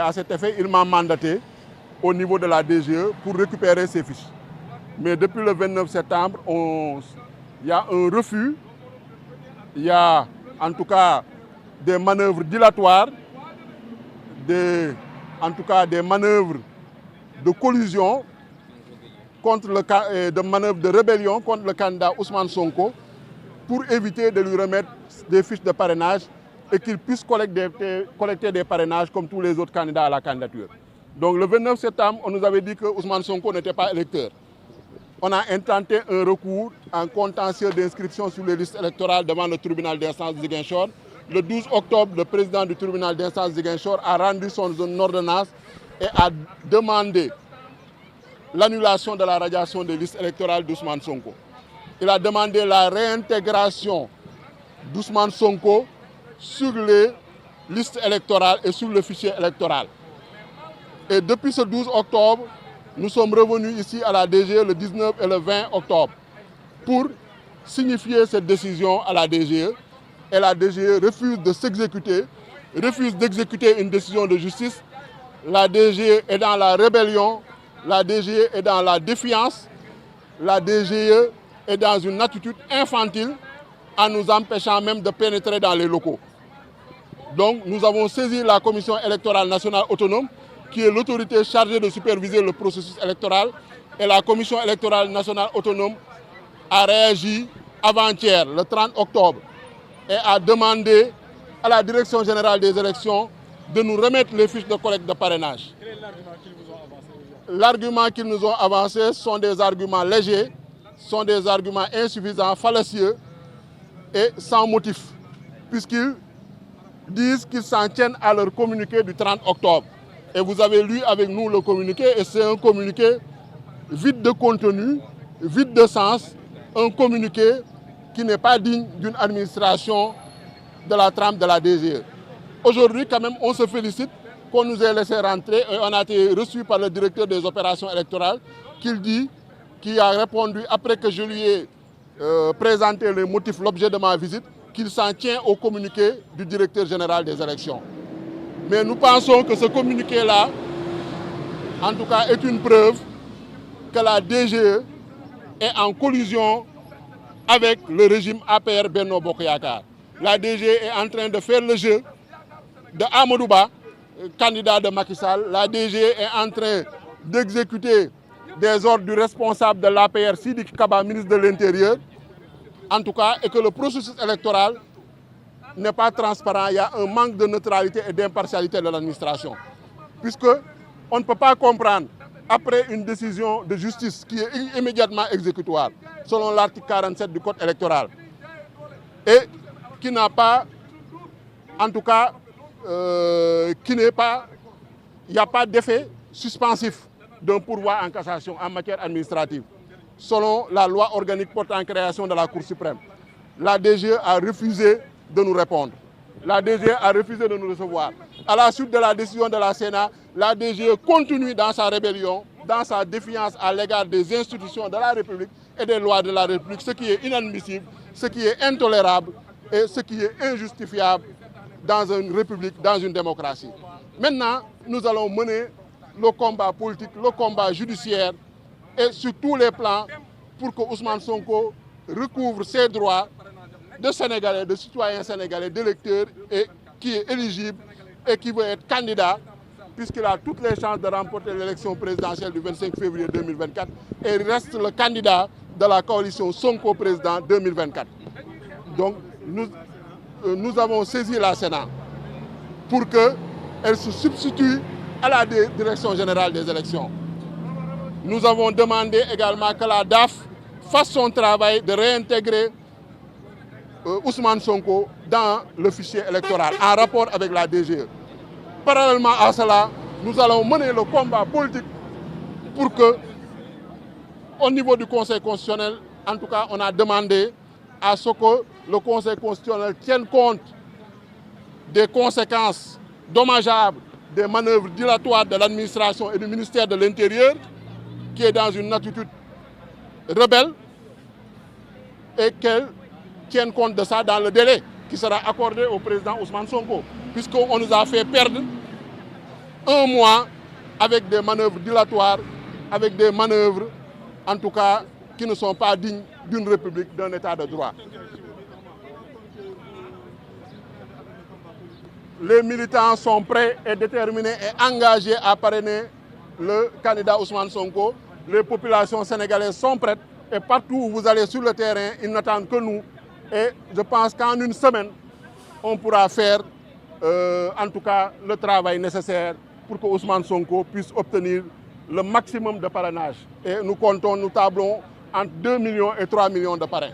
à cet effet, il m'a mandaté au niveau de la DGE pour récupérer ces fiches. Mais depuis le 29 septembre, il y a un refus, il y a en tout cas des manœuvres dilatoires, en tout cas des manœuvres de collusion, de manœuvres de rébellion contre le candidat Ousmane Sonko pour éviter de lui remettre des fiches de parrainage et qu'il puisse collecter des parrainages comme tous les autres candidats à la candidature. Donc le 29 septembre, on nous avait dit que Ousmane Sonko n'était pas électeur. On a intenté un recours en contentieux d'inscription sur les listes électorales devant le tribunal d'instance de Ziguinchor. Le 12 octobre, le président du tribunal d'instance de Ziguinchor a rendu son ordonnance et a demandé l'annulation de la radiation des listes électorales d'Ousmane Sonko. Il a demandé la réintégration d'Ousmane Sonko sur les listes électorales et sur le fichier électoral. Et depuis ce 12 octobre, nous sommes revenus ici à la DGE le 19 et le 20 octobre pour signifier cette décision à la DGE. Et la DGE refuse de s'exécuter, refuse d'exécuter une décision de justice. La DGE est dans la rébellion, la DGE est dans la défiance, la DGE est dans une attitude infantile en nous empêchant même de pénétrer dans les locaux. Donc nous avons saisi la Commission électorale nationale autonome, qui est l'autorité chargée de superviser le processus électoral. Et la Commission électorale nationale autonome a réagi avant-hier, le 30 octobre, et a demandé à la Direction générale des élections de nous remettre les fiches de collecte de parrainage. Quel est l'argument qu'ils vous ont avancé aujourd'hui? L'argument qu'ils nous ont avancé sont des arguments légers, sont des arguments insuffisants, fallacieux et sans motif, puisqu'ils disent qu'ils s'en tiennent à leur communiqué du 30 octobre. Et vous avez lu avec nous le communiqué, et c'est un communiqué vide de contenu, vide de sens, un communiqué qui n'est pas digne d'une administration de la trame de la DGE. Aujourd'hui, quand même, on se félicite qu'on nous ait laissé rentrer et on a été reçu par le directeur des opérations électorales qui a répondu, après que je lui ai présenté les motifs, l'objet de ma visite, qu'il s'en tient au communiqué du directeur général des élections. Mais nous pensons que ce communiqué-là, en tout cas, est une preuve que la DGE est en collusion avec le régime APR Benno Bokk Yakaar. La DGE est en train de faire le jeu de Amadou Ba, candidat de Macky Sall. La DGE est en train d'exécuter des ordres du responsable de l'APR, Sidiki Kaba, ministre de l'Intérieur. En tout cas, et que le processus électoral n'est pas transparent, il y a un manque de neutralité et d'impartialité de l'administration. Puisqu'on ne peut pas comprendre, après une décision de justice qui est immédiatement exécutoire, selon l'article 47 du Code électoral, et qui n'a pas, en tout cas, il n'y a pas d'effet suspensif d'un pourvoi en cassation en matière administrative, selon la loi organique portant création de la Cour suprême. La DGE a refusé de nous répondre. La DGE a refusé de nous recevoir. À la suite de la décision de la Sénat, la DGE continue dans sa rébellion, dans sa défiance à l'égard des institutions de la République et des lois de la République, ce qui est inadmissible, ce qui est intolérable et ce qui est injustifiable dans une République, dans une démocratie. Maintenant, nous allons mener le combat politique, le combat judiciaire et sur tous les plans pour que Ousmane Sonko recouvre ses droits de Sénégalais, de citoyens sénégalais, d'électeurs, et qui est éligible et qui veut être candidat, puisqu'il a toutes les chances de remporter l'élection présidentielle du 25 février 2024 et reste le candidat de la coalition Sonko président 2024. Donc, nous avons saisi la Sénat pour qu'elle se substitue à la Direction générale des élections. Nous avons demandé également que la DAF fasse son travail de réintégrer Ousmane Sonko dans le fichier électoral en rapport avec la DGE. Parallèlement à cela, nous allons mener le combat politique pour que, au niveau du Conseil constitutionnel, en tout cas, on a demandé à ce que le Conseil constitutionnel tienne compte des conséquences dommageables des manœuvres dilatoires de l'administration et du ministère de l'Intérieur, qui est dans une attitude rebelle, et qu'elle tienne compte de ça dans le délai qui sera accordé au président Ousmane Sonko, puisqu'on nous a fait perdre un mois avec des manœuvres dilatoires, avec des manœuvres, en tout cas, qui ne sont pas dignes d'une république, d'un état de droit. Les militants sont prêts et déterminés et engagés à parrainer le candidat Ousmane Sonko. Les populations sénégalaises sont prêtes et partout où vous allez sur le terrain, ils n'attendent que nous. Et je pense qu'en une semaine, on pourra faire en tout cas le travail nécessaire pour que Ousmane Sonko puisse obtenir le maximum de parrainage. Et nous comptons, nous tablons entre 2 millions et 3 millions de parrains.